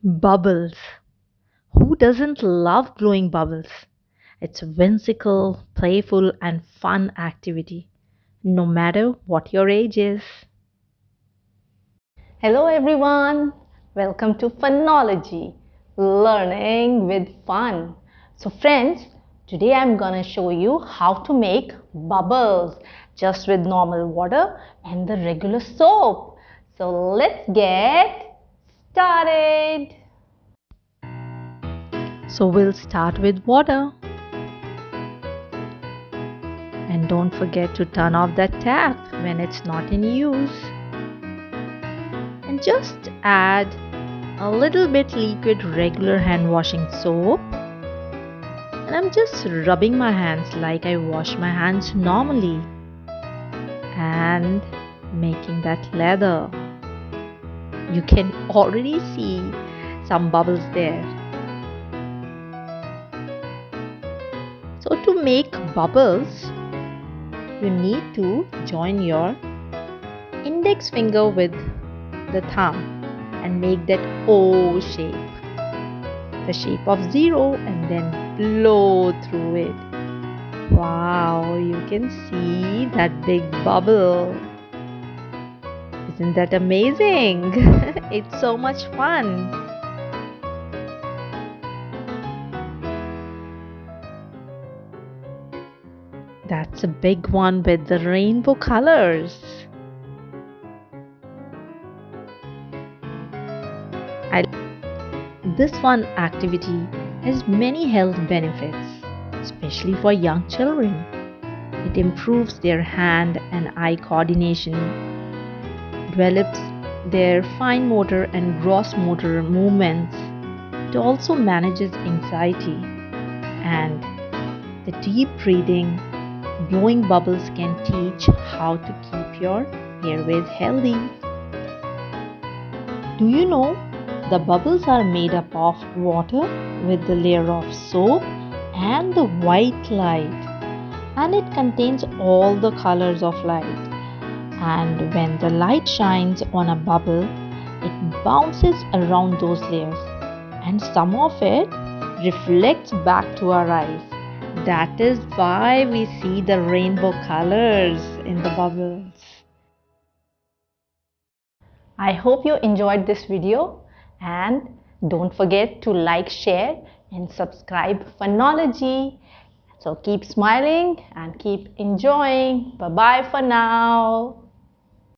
Bubbles. Who doesn't love blowing bubbles? It's a whimsical, playful, and fun activity, no matter what your age is. Hello everyone, welcome to Funology, learning with fun. So friends, today I'm gonna show you how to make bubbles just with normal water and the regular soap. So let's get started. So we'll start with water. And don't forget to turn off that tap when it's not in use. And just add a little bit liquid regular hand washing soap. And I'm just rubbing my hands like I wash my hands normally. And making that lather. You can already see some bubbles there. So to make bubbles, you need to join your index finger with the thumb and make that O shape, the shape of zero, and then blow through it. Wow, you can see that big bubble. Isn't that amazing? It's so much fun. That's a big one with the rainbow colors. This fun activity has many health benefits, especially for young children. It improves their hand and eye coordination, develops their fine motor and gross motor movements. It also manages anxiety, and the deep breathing, blowing bubbles can teach how to keep your airways healthy. Do you know the bubbles are made up of water with the layer of soap and the white light, and it contains all the colors of light. And when the light shines on a bubble, it bounces around those layers, and some of it reflects back to our eyes. That is why we see the rainbow colors in the bubbles. I hope you enjoyed this video and don't forget to like, share and subscribe Funology. So keep smiling and keep enjoying. Bye bye for now.